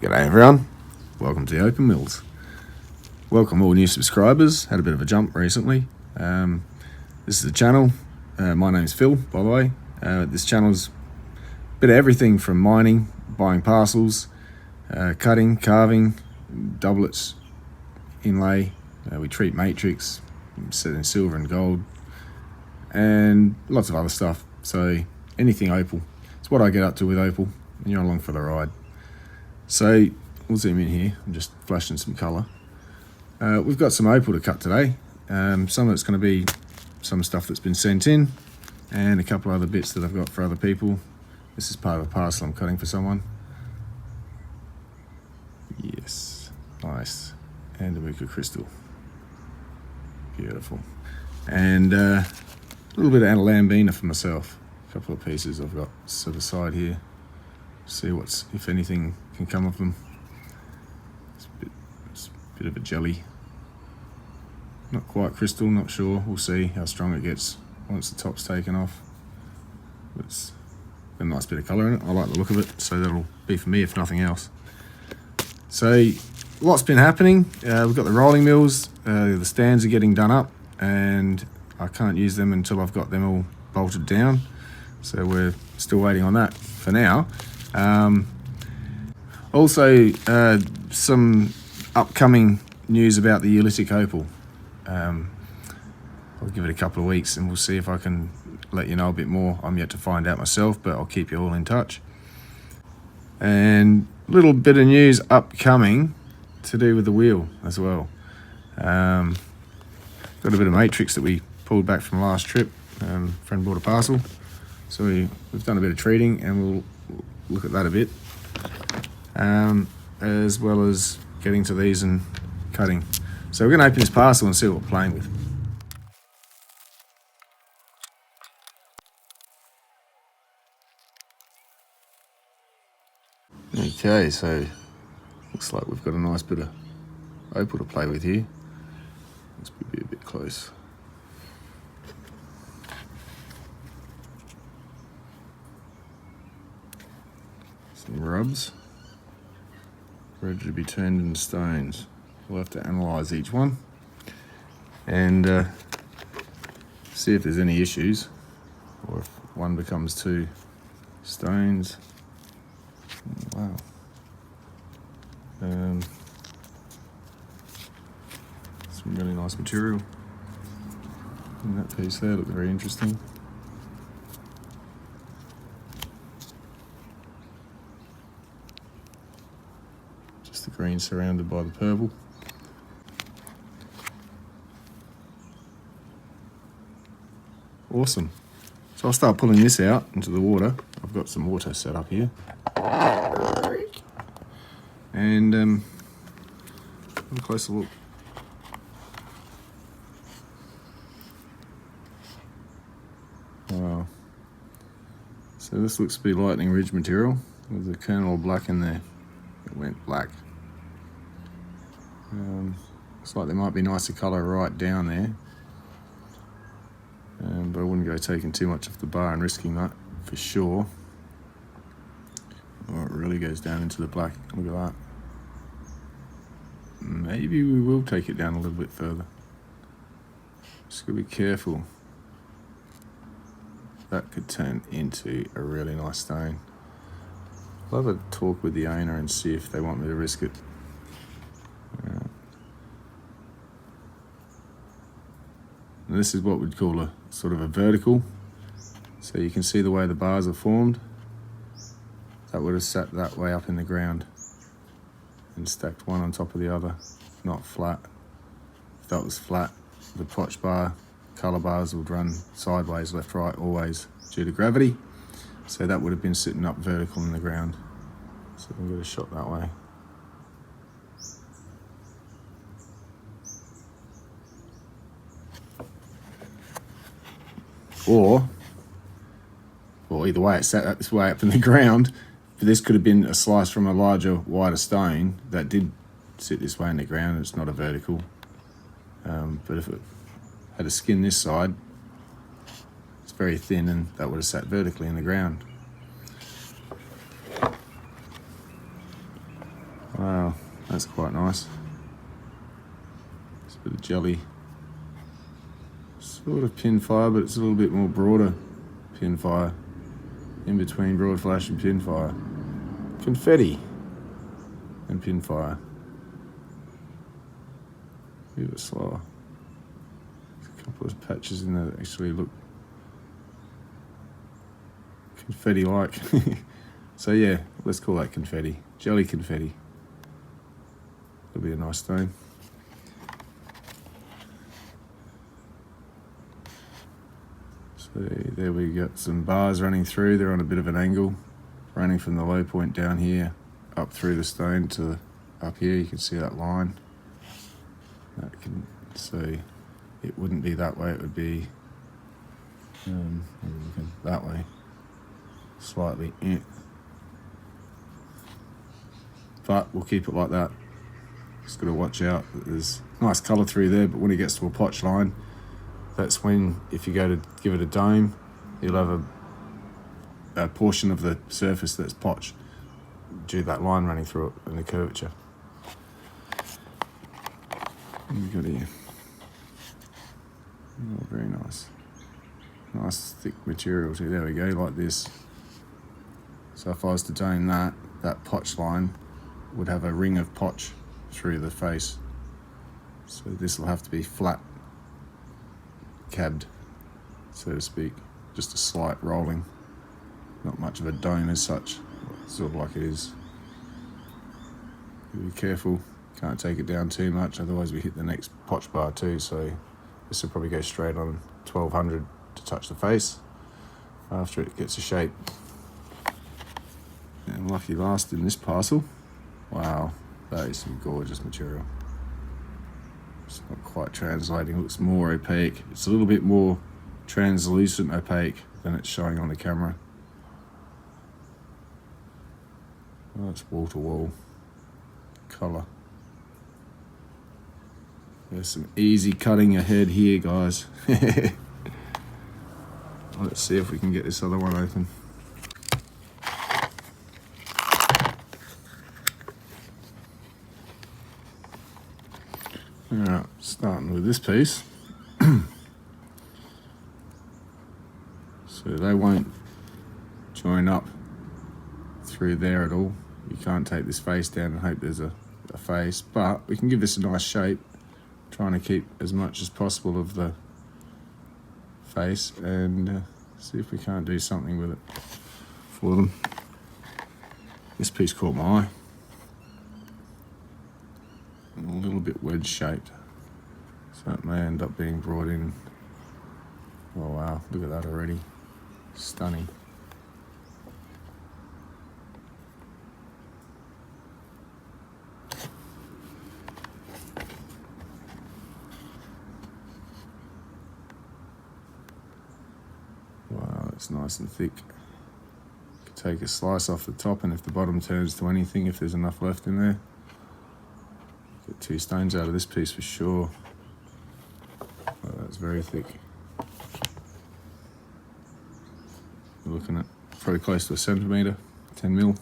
G'day everyone, welcome to the Open Mills. Welcome all new subscribers, had a bit of a jump recently. This is the channel, my name's Phil by the way. This channel's a bit of everything from mining, buying parcels, cutting, carving, doublets, inlay, we treat matrix, set in silver and gold, and lots of other stuff. So anything opal, it's what I get up to with opal, and you're along for the ride. So we'll zoom in here, I'm just flashing some colour. We've got some opal to cut today. Some of it's going to be some stuff that's been sent in, and a couple other bits that I've got for other people. This is part of a parcel I'm cutting for someone. Yes, nice. Andamooka crystal. Beautiful. And a little bit of Lambina for myself. A couple of pieces I've got set aside here. See if anything can come of them. It's a bit of a jelly. Not quite crystal, not sure. We'll see how strong it gets once the top's taken off. But it's got a nice bit of colour in it. I like the look of it, so that'll be for me if nothing else. So lots been happening. We've got the rolling mills, the stands are getting done up, and I can't use them until I've got them all bolted down. So we're still waiting on that for now. Also, some upcoming news about the Ulysses opal. I'll give it a couple of weeks and we'll see if I can let you know a bit more. I'm yet to find out myself, but I'll keep you all in touch. And a little bit of news upcoming to do with the wheel as well. Got a bit of matrix that we pulled back from last trip. Friend bought a parcel, so we've done a bit of treating, and we'll look at that a bit, as well as getting to these and cutting. So we're going to open this parcel and see what we're playing with. Okay, so looks like we've got a nice bit of opal to play with here. Let's be a bit close. Some rubs, ready to be turned into stones. We'll have to analyse each one and see if there's any issues, or if one becomes two stones. Wow. Some really nice material in that piece there, looked very interesting. Just the green surrounded by the purple. Awesome. So I'll start pulling this out into the water. I've got some water set up here. And have a closer look. Wow. So this looks to be lightning ridge material with the kernel of black in there. It went black. Looks like there might be nicer colour right down there. But I wouldn't go taking too much off the bar and risking that for sure. Oh, it really goes down into the black. Look at that. Maybe we will take it down a little bit further. Just gotta be careful. That could turn into a really nice stone. I'll have a talk with the owner and see if they want me to risk it. And this is what we'd call a sort of a vertical. So you can see the way the bars are formed. That would have sat that way up in the ground and stacked one on top of the other, not flat. If that was flat, the potch bar, colour bars would run sideways, left, right, always due to gravity. So that would have been sitting up vertical in the ground. So we'll get a shot that way. Or either way, it sat this way up in the ground. But this could have been a slice from a larger, wider stone that did sit this way in the ground. It's not a vertical. But if it had a skin this side, it's very thin, and that would have sat vertically in the ground. Wow, that's quite nice. It's a bit of jelly. Sort of pin fire, but it's a little bit more broader pin fire. In between broad flash and pin fire. Confetti and pin fire. A bit slower. There's a couple of patches in there that actually look confetti-like. So yeah, let's call that confetti. Jelly confetti. It'll be a nice stone. So there we got some bars running through. They're on a bit of an angle, running from the low point down here up through the stone to up here. You can see that line. So it wouldn't be that way, it would be that way, slightly in. But we'll keep it like that. Just got to watch out. There's nice colour through there, but when it gets to a potch line, that's when, if you go to give it a dome, you'll have a portion of the surface that's potch due to that line running through it and the curvature. What have we got here? Oh, very nice. Nice thick material too. There we go, like this. So if I was to dome that potch line would have a ring of potch through the face. So this will have to be flat cabbed, so to speak. Just a slight rolling. Not much of a dome as such, sort of like it is. Be careful, can't take it down too much, otherwise we hit the next potch bar too, so this will probably go straight on 1200 to touch the face after it gets a shape. And lucky last in this parcel. Wow, that is some gorgeous material. It's not quite translating, it looks more opaque. It's a little bit more translucent opaque than it's showing on the camera. Oh, it's wall to wall colour. There's some easy cutting ahead here, guys. Let's see if we can get this other one open. Alright, starting with this piece. So they won't join up through there at all. You can't take this face down and hope there's a face, but we can give this a nice shape, trying to keep as much as possible of the face, and see if we can't do something with it for them. This piece caught my eye. A little bit wedge shaped, so it may end up being brought in. Oh wow, look at that already. Stunning. Wow, that's nice and thick. Could take a slice off the top, and if the bottom turns to anything, if there's enough left in there, get 2 stones out of this piece for sure. Oh, that's very thick. We're looking at probably close to a centimetre, 10 mil.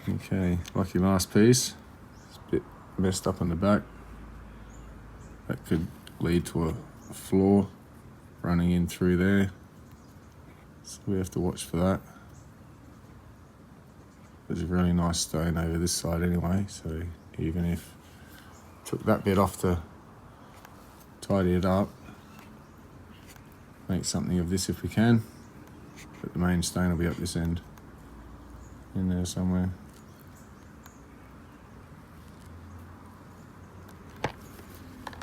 Okay, lucky last piece. It's a bit messed up on the back. That could lead to a flaw running in through there. So we have to watch for that. There's a really nice stone over this side anyway, so even if I took that bit off to tidy it up, make something of this if we can, but the main stone will be up this end, in there somewhere.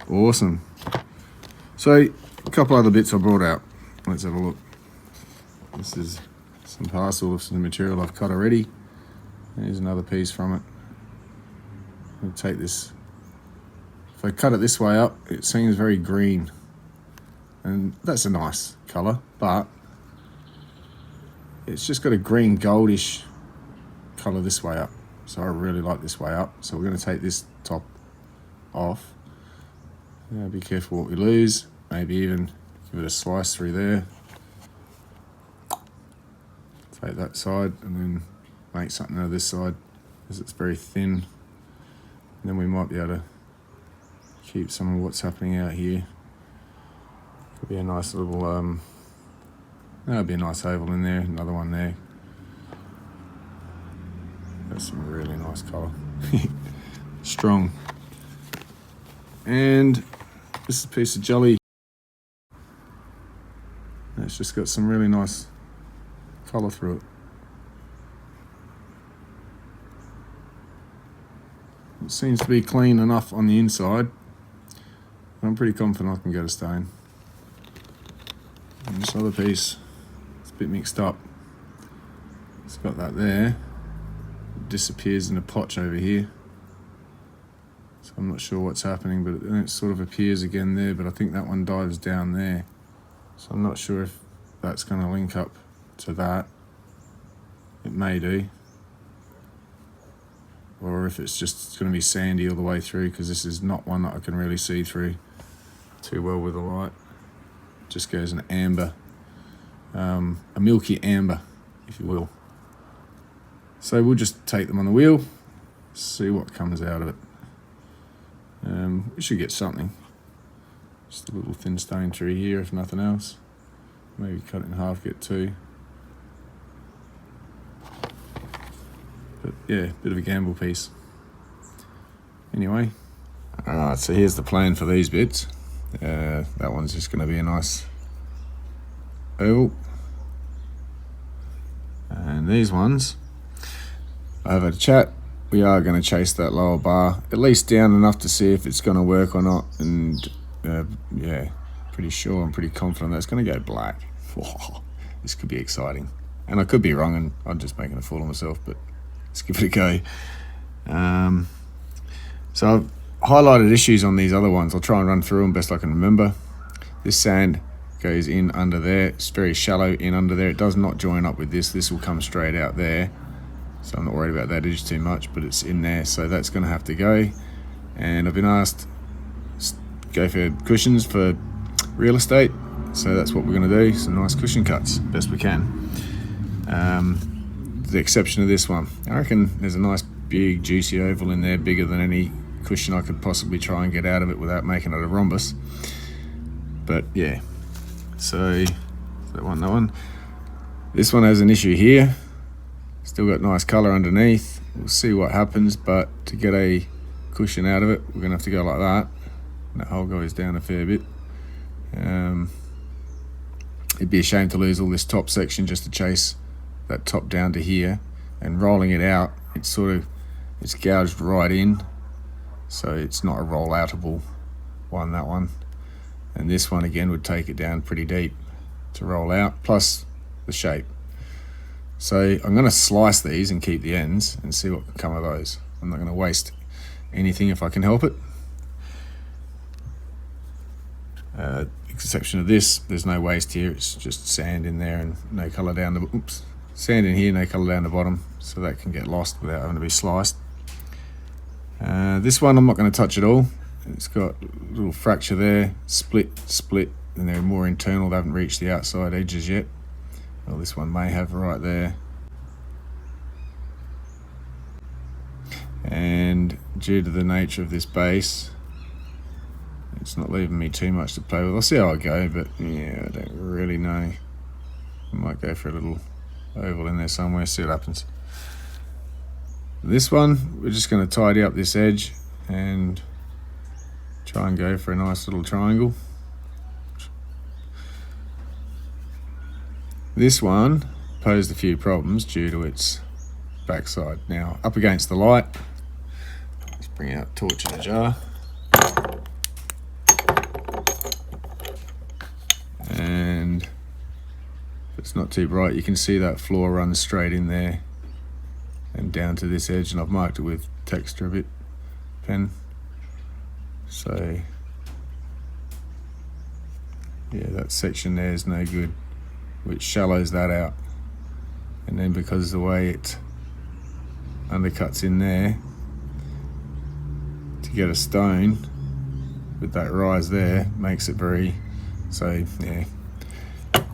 Awesome. So a couple other bits I brought out. Let's have a look. This is some parcel of some material I've cut already. Here's another piece from it. I'll take this. If I cut it this way up, it seems very green. And that's a nice colour, but it's just got a green goldish colour this way up. So I really like this way up. So we're going to take this top off. Yeah, be careful what we lose. Maybe even give it a slice through there. Take that side and then make something out of this side because it's very thin. And then we might be able to keep some of what's happening out here. Could be a nice little, that'd be a nice oval in there, another one there. That's some really nice colour. Strong. And this is a piece of jelly. It's just got some really nice colour through it. It seems to be clean enough on the inside. I'm pretty confident I can get a stain. And this other piece, it's a bit mixed up. It's got that there. It disappears in a potch over here. So I'm not sure what's happening, but then it sort of appears again there, but I think that one dives down there. So I'm not sure if that's going to link up to that. It may do. Or if it's just going to be sandy all the way through, because this is not one that I can really see through too well with the light. It just goes an amber, a milky amber, if you will. So we'll just take them on the wheel, see what comes out of it. We should get something. Just a little thin stain through here, if nothing else. Maybe cut it in half, get two. But yeah, bit of a gamble piece. Anyway, alright, so here's the plan for these bits. That one's just going to be a nice oval. And these ones, I have had a chat. We are going to chase that lower bar, at least down enough to see if it's going to work or not. And yeah, pretty sure, I'm pretty confident that's going to go black. Whoa, this could be exciting. And I could be wrong and I'm just making a fool of myself, but let's give it a go. So I've highlighted issues on these other ones. I'll try and run through them best I can remember. This sand goes in under there. It's very shallow in under there. It does not join up with this. This will come straight out there. So I'm not worried about that edge too much, but it's in there. So that's going to have to go. And I've been asked to go for cushions for real estate. So that's what we're going to do. Some nice cushion cuts, best we can. The exception of this one. I reckon there's a nice big juicy oval in there, bigger than any cushion I could possibly try and get out of it without making it a rhombus. But yeah, so that one. This one has an issue here. Still got nice colour underneath. We'll see what happens, but to get a cushion out of it, we're gonna have to go like that. And that hole goes down a fair bit. It'd be a shame to lose all this top section just to chase that top down to here, and rolling it out, it's gouged right in, so it's not a roll outable one, that one. And this one again would take it down pretty deep to roll out, plus the shape. So I'm going to slice these and keep the ends and see what can come of those. I'm not going to waste anything if I can help it. Exception of this, there's no waste here, it's just sand in there and no colour down the, oops, sand in here, no colour down the bottom, so that can get lost without having to be sliced. This one I'm not going to touch at all. It's got a little fracture there, split, and they're more internal, they haven't reached the outside edges yet. Well, this one may have right there. And due to the nature of this base, it's not leaving me too much to play with. I'll see how I go, but yeah, I don't really know. I might go for a little oval in there somewhere, see what happens. This one, we're just going to tidy up this edge and try and go for a nice little triangle. This one posed a few problems due to its backside. Now, up against the light, let's bring out torch in a jar. And if it's not too bright, you can see that floor runs straight in there and down to this edge, and I've marked it with texture a bit, pen. So yeah, that section there is no good, which shallows that out. And then because the way it undercuts in there, to get a stone with that rise there makes it very, so yeah,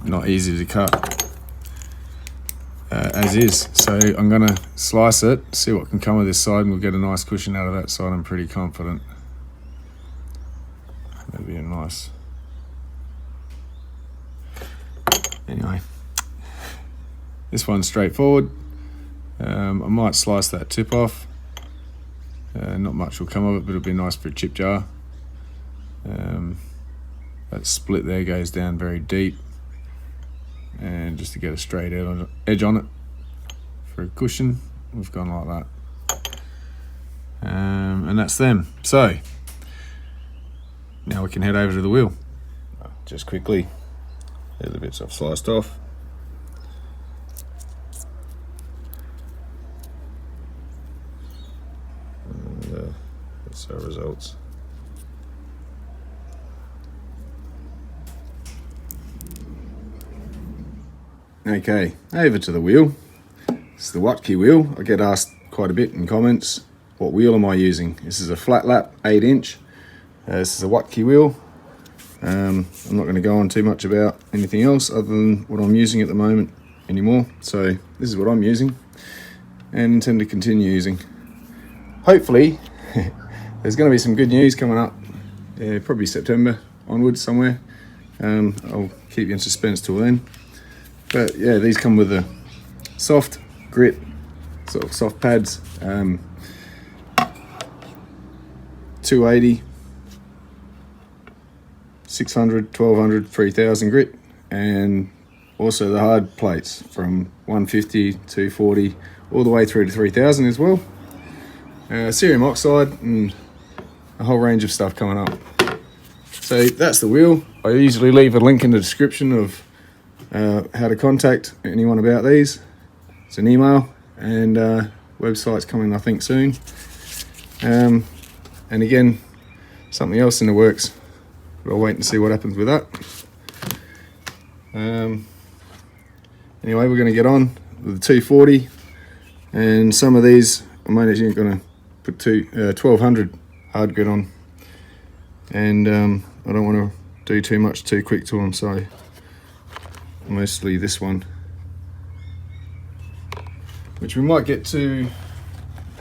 not easy to cut. as is. So I'm going to slice it, see what can come of this side, and we'll get a nice cushion out of that side. I'm pretty confident. That'll be a nice... Anyway, this one's straightforward. I might slice that tip off. Not much will come of it, but it'll be nice for a chip jar. That split there goes down very deep, and just to get a straight edge on it for a cushion, we've gone like that. And that's them. So now we can head over to the wheel. Just quickly, here's the bits I've sliced off. And that's our results. Okay, over to the wheel. It's the Watke wheel. I get asked quite a bit in comments, what wheel am I using? This is a flat lap 8-inch. This is a Watke wheel. I'm not going to go on too much about anything else other than what I'm using at the moment anymore. So this is what I'm using and intend to continue using. Hopefully there's going to be some good news coming up. Probably September onwards somewhere. I'll keep you in suspense till then. But yeah, these come with a soft grit, sort of soft pads, 280, 600, 1200, 3000 grit, and also the hard plates from 150, 240, all the way through to 3000 as well. Cerium oxide and a whole range of stuff coming up. So that's the wheel. I usually leave a link in the description of how to contact anyone about these. It's an email, and website's coming I think soon. And again, something else in the works, but I'll wait and see what happens with that. Anyway, we're going to get on with the 240, and some of these I'm only going to put 1200 hard grit on, and I don't want to do too much too quick to them, so mostly this one, which we might get to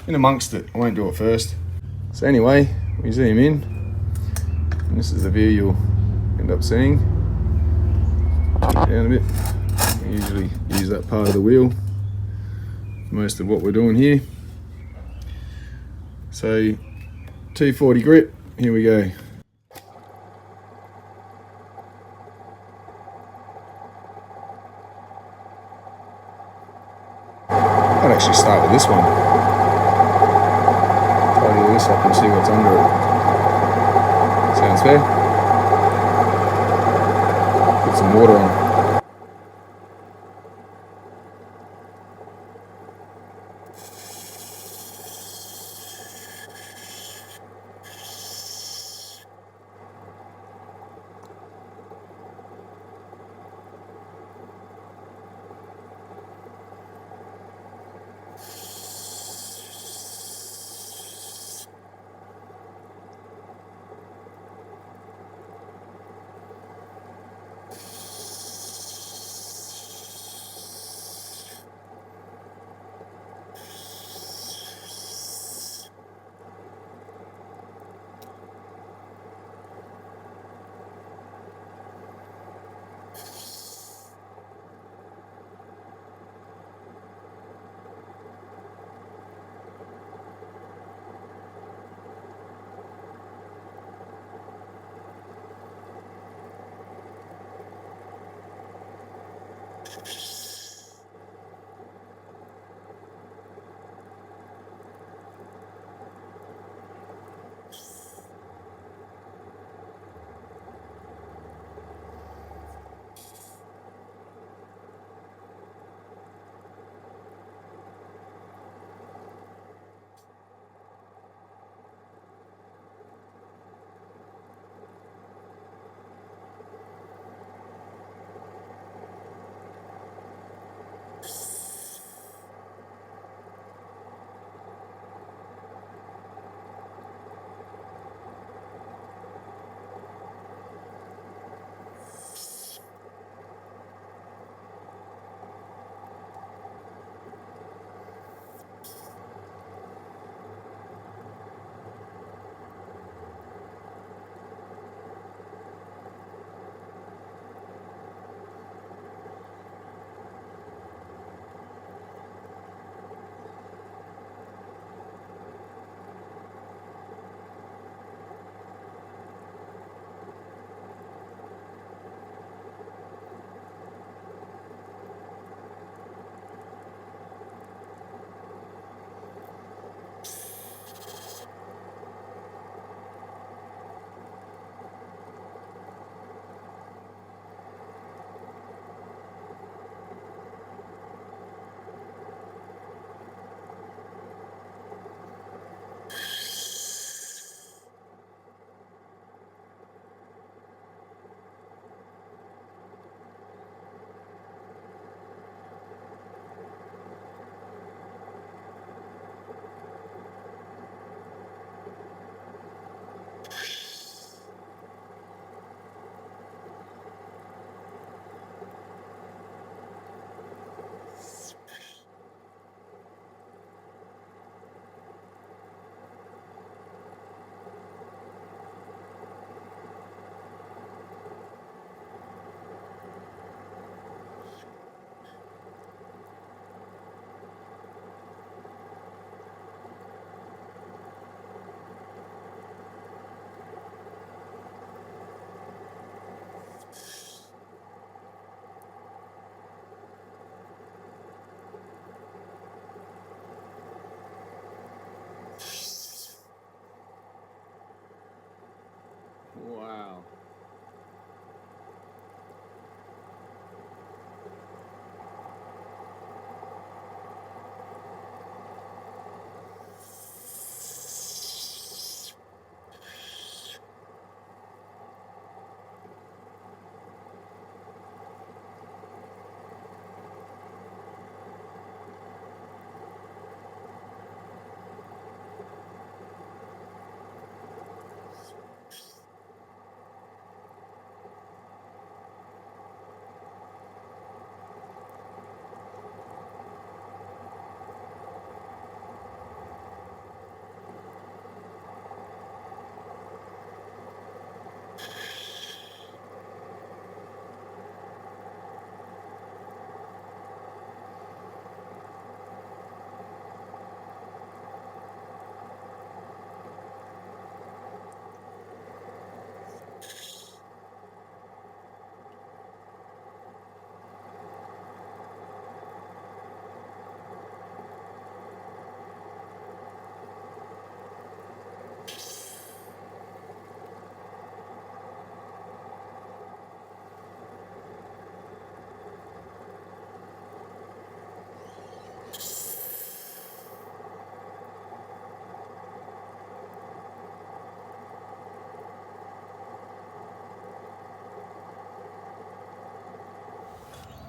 in amongst it. I won't do it first. So anyway, we zoom in, and this is the view you'll end up seeing. Down a bit. We usually use that part of the wheel for most of what we're doing here. So 240 grit, here we go. I'd actually start with this one. Tidy this up and see what's under it. Sounds fair? Put some water on.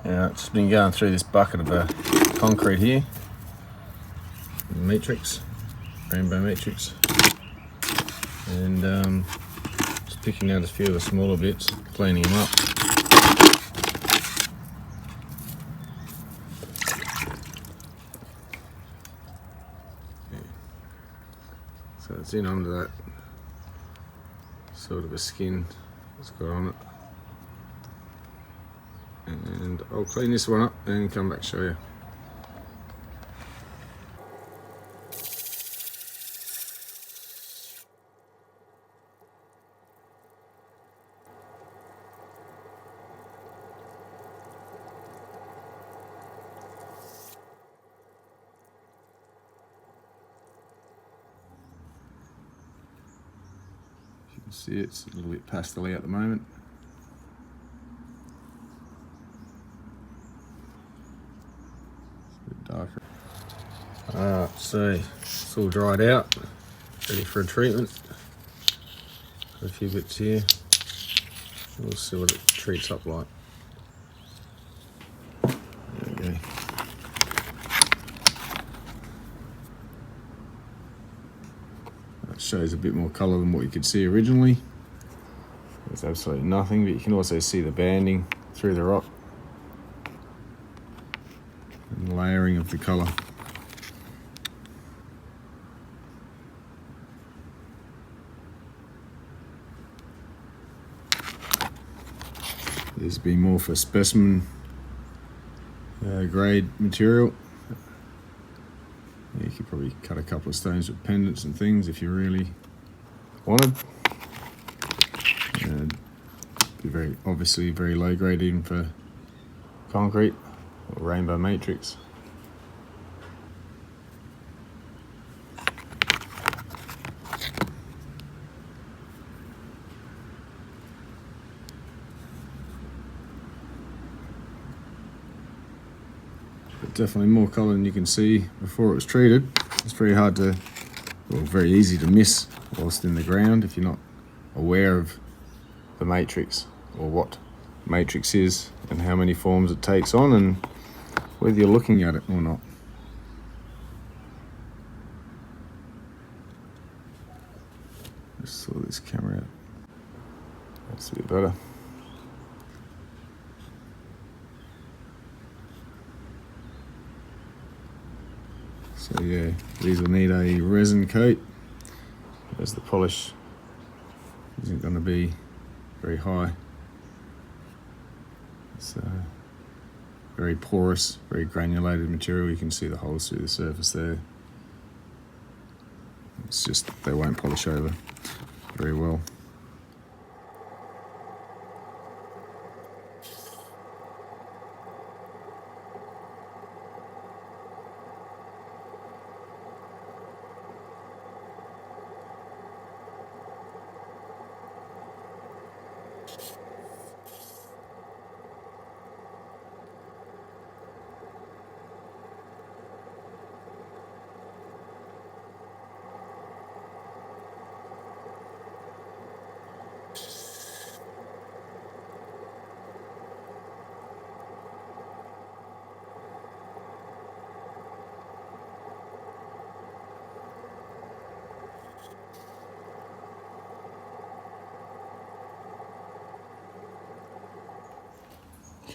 Now it's been going through this bucket of concrete here, matrix, rainbow matrix, and just picking out a few of the smaller bits, cleaning them up. So it's in under that sort of a skin it's got on it. And I'll clean this one up and come back and show you. You can see it's a little bit pastel-y at the moment. It's a bit darker. Alright, so it's all dried out, ready for a treatment. Got a few bits here. We'll see what it treats up like. There we go. That shows a bit more colour than what you could see originally. There's absolutely nothing, but you can also see the banding through the rock and layering of the colour. There's been more for specimen grade material. Yeah, you could probably cut a couple of stones with pendants and things if you really wanted. Be very obviously very low grade even for concrete or rainbow matrix. But definitely more colour than you can see before it was treated. It's very hard to, well, very easy to miss whilst in the ground if you're not aware of the matrix or what matrix is and how many forms it takes on and whether you're looking at it or not. Just sort this camera out. That's a bit better. So yeah, these will need a resin coat as the polish isn't going to be very high. It's very porous, very granulated material. You can see the holes through the surface there. It's just they won't polish over very well.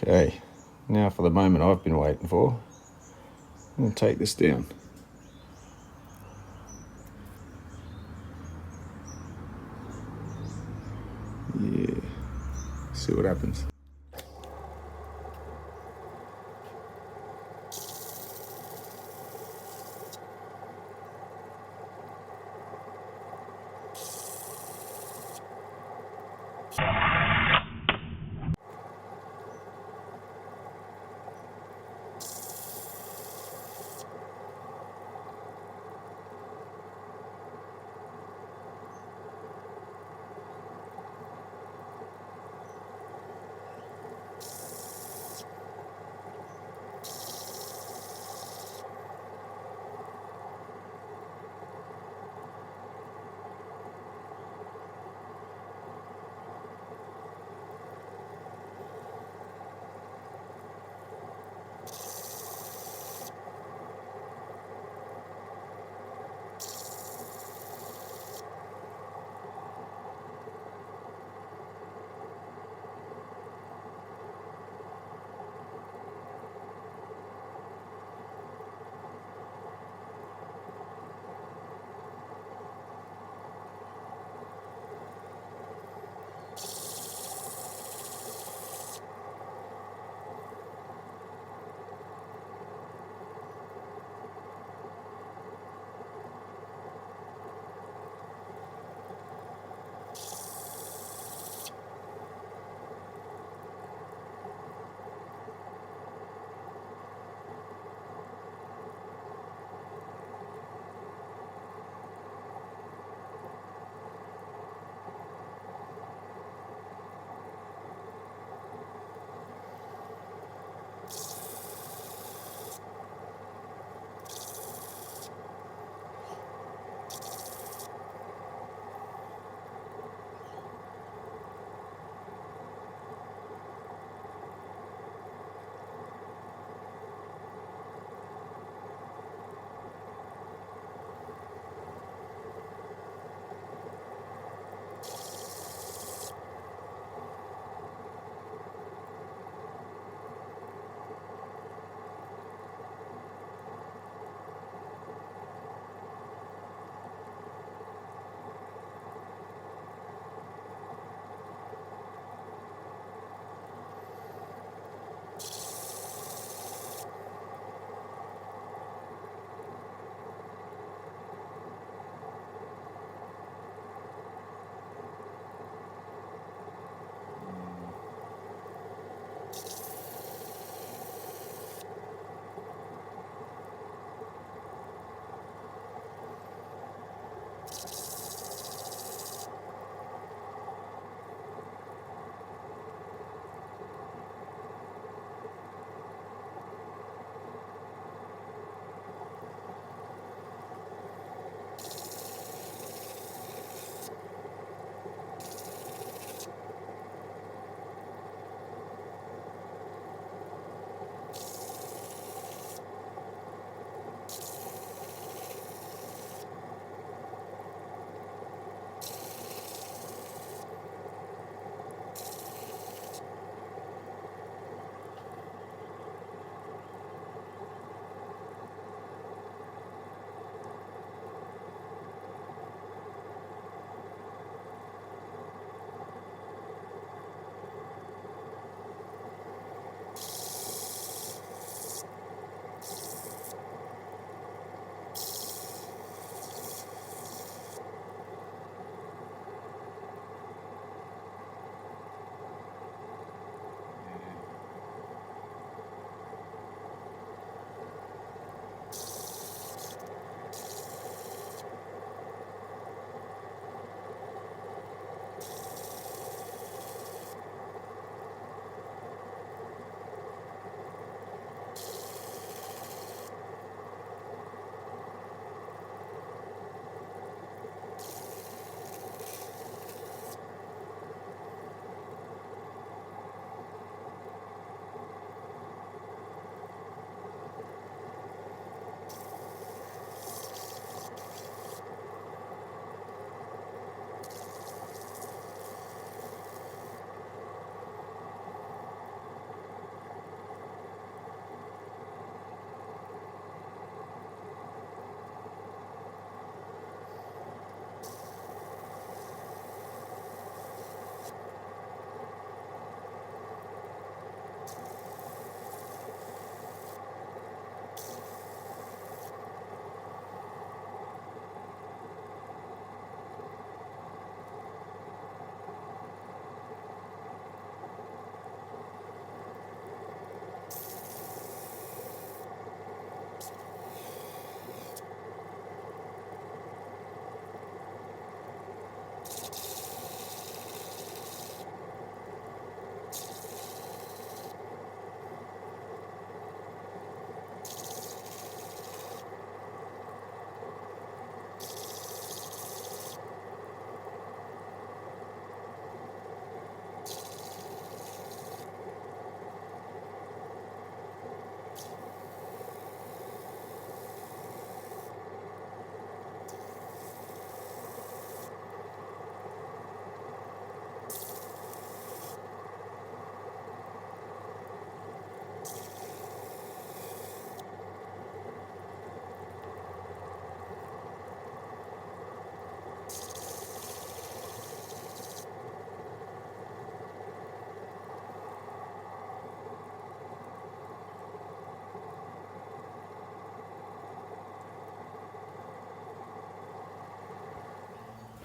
Okay, now for the moment I've been waiting for. I'm going to take this down. Yeah, see what happens.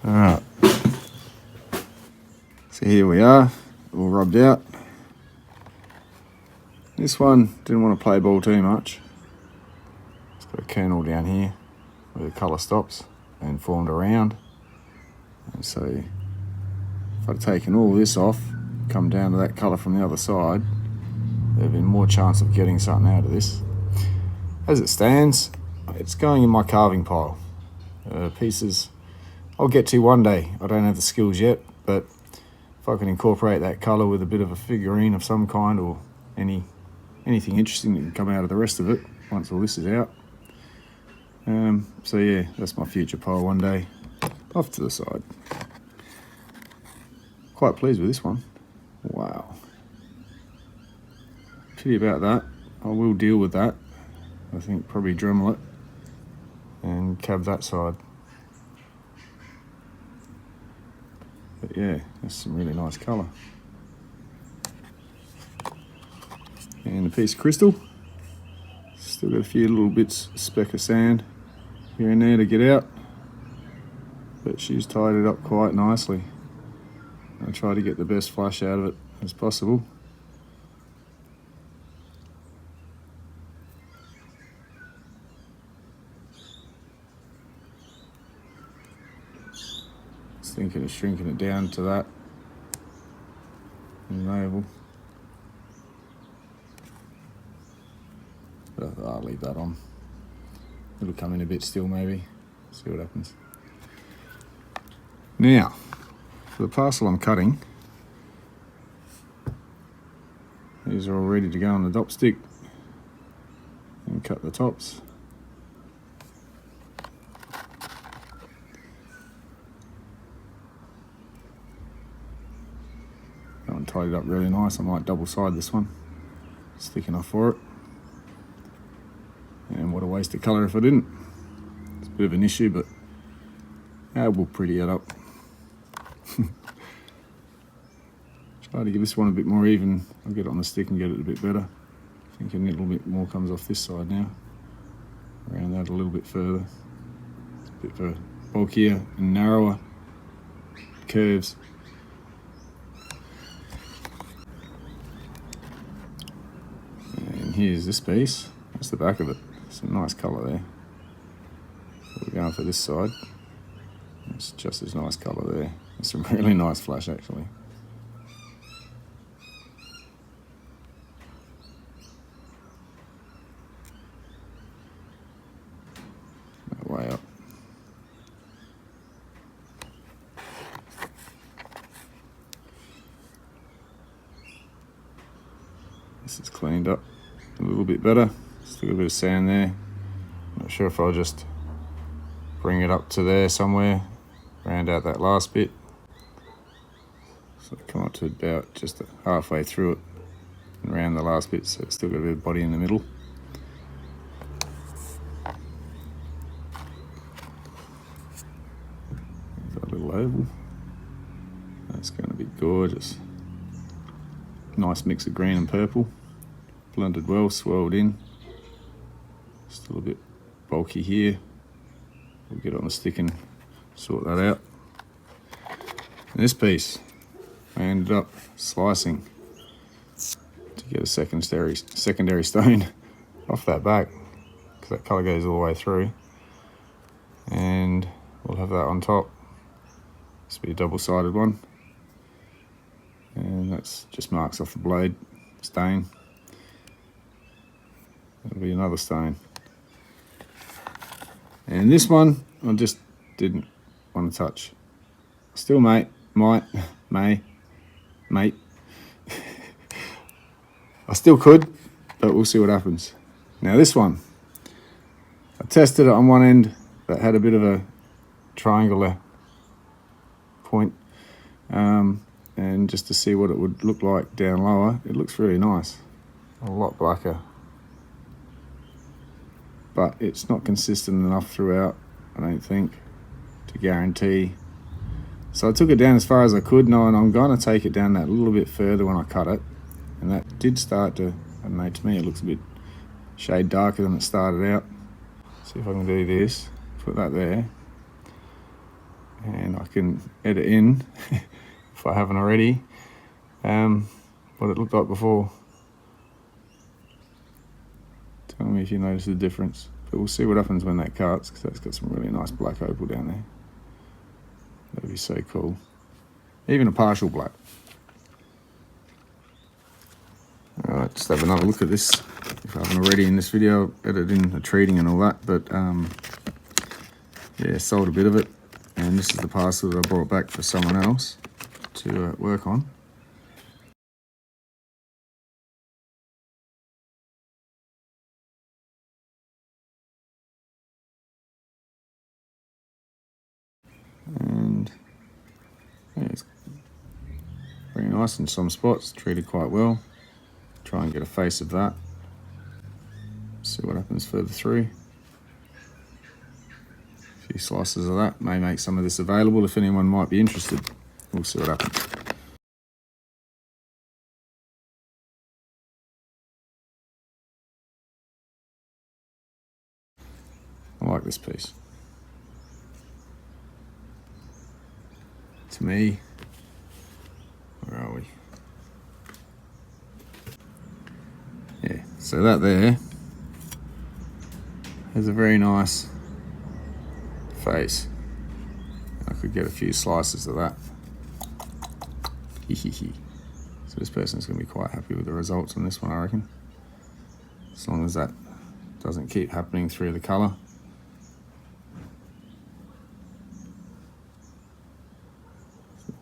Alright, so here we are, all rubbed out. This one didn't want to play ball too much. It's got a kernel down here where the colour stops and formed around. And so if I'd taken all this off, come down to that colour from the other side, there'd been more chance of getting something out of this. As it stands, it's going in my carving pile. Pieces I'll get to one day. I don't have the skills yet, but if I can incorporate that colour with a bit of a figurine of some kind, or anything interesting that can come out of the rest of it once all this is out. So yeah, that's my future pile one day. Off to the side. Quite pleased with this one. Wow. Pity about that. I will deal with that. I think probably Dremel it and cab that side. But yeah, that's some really nice colour. And a piece of crystal. Still got a few little bits, speck of sand here and there to get out. But she's tied it up quite nicely. I'll try to get the best flash out of it as possible. Just thinking of shrinking it down to that in the navel. But I'll leave that on. It'll come in a bit still maybe. See what happens. Now, for the parcel I'm cutting, these are all ready to go on the dop stick and cut the tops. That one tied it up really nice. I might double side this one. It's thick enough for it. And what a waste of colour if I didn't. It's a bit of an issue, but we'll pretty it up. Try to give this one a bit more even. I'll get it on the stick and get it a bit better. Thinking a little bit more comes off this side now. Around that a little bit further. It's a bit bulkier and narrower curves. And here's this piece. That's the back of it. Some nice colour there. We're going for this side. It's just as nice colour there. It's some really nice flash actually. That way up. This is cleaned up a little bit better. Still got a bit of sand there. Not sure if I'll just bring it up to there somewhere, round out that last bit. So come up to about just halfway through it and round the last bit, so it's still got a bit of body in the middle. That little oval. That's going to be gorgeous. Nice mix of green and purple. Blended well, swirled in. Still a bit bulky here. We'll get it on the stick and sort that out. And this piece, I ended up slicing to get a secondary stone off that back, because that colour goes all the way through. And we'll have that on top. This will be a double-sided one. And that's just marks off the blade, stain. That'll be another stain. And this one, I just didn't want to touch. Still may. I still could, but we'll see what happens. Now this one, I tested it on one end that had a bit of a triangular point, and just to see what it would look like down lower. It looks really nice, a lot blacker. But it's not consistent enough throughout, I don't think, to guarantee. So I took it down as far as I could, knowing I'm going to take it down that little bit further when I cut it. And that did start to, I don't know, to me it looks a bit shade darker than it started out. See if I can do this, put that there. and I can edit in, if I haven't already, what it looked like before. Tell me if you notice the difference. But we'll see what happens when that cuts, because that's got some really nice black opal down there. That'd be so cool. Even a partial black. Alright, just have another look at this. If I haven't already in this video, edited in the treating and all that. But yeah, sold a bit of it. And this is the parcel that I brought back for someone else to work on. And yeah, it's very nice in some spots, treated quite well. Try and get a face of that. See what happens further through. A few slices of that may make some of this available if anyone might be interested. We'll see what happens. I like this piece. To me, where are we? Yeah, so that there has a very nice face. I could get a few slices of that. So this person's going to be quite happy with the results on this one, I reckon. As long as that doesn't keep happening through the colour.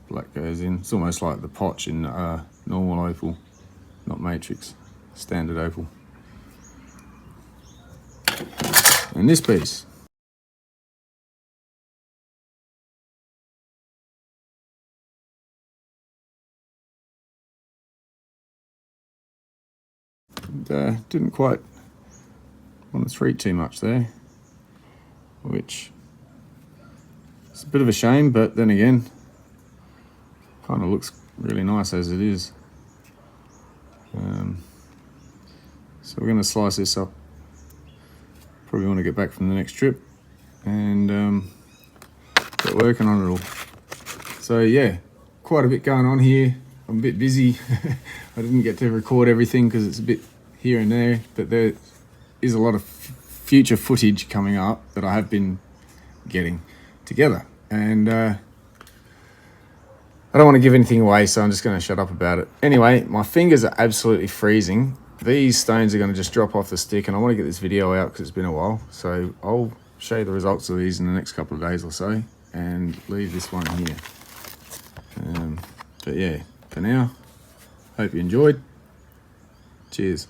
Black goes in. It's almost like the potch in normal opal, not matrix, standard opal. And this piece. And, didn't quite want to treat too much there, which is a bit of a shame, but then again, kind of looks really nice as it is. So we're going to slice this up. Probably want to get back from the next trip and get working on it all. So yeah, quite a bit going on here. I'm a bit busy. I didn't get to record everything because it's a bit here and there, but there is a lot of future footage coming up that I have been getting together. And I don't want to give anything away, so I'm just going to shut up about it. Anyway, my fingers are absolutely freezing. These stones are going to just drop off the stick, and I want to get this video out because it's been a while. So I'll show you the results of these in the next couple of days or so, and leave this one here. But yeah, for now, hope you enjoyed. Cheers.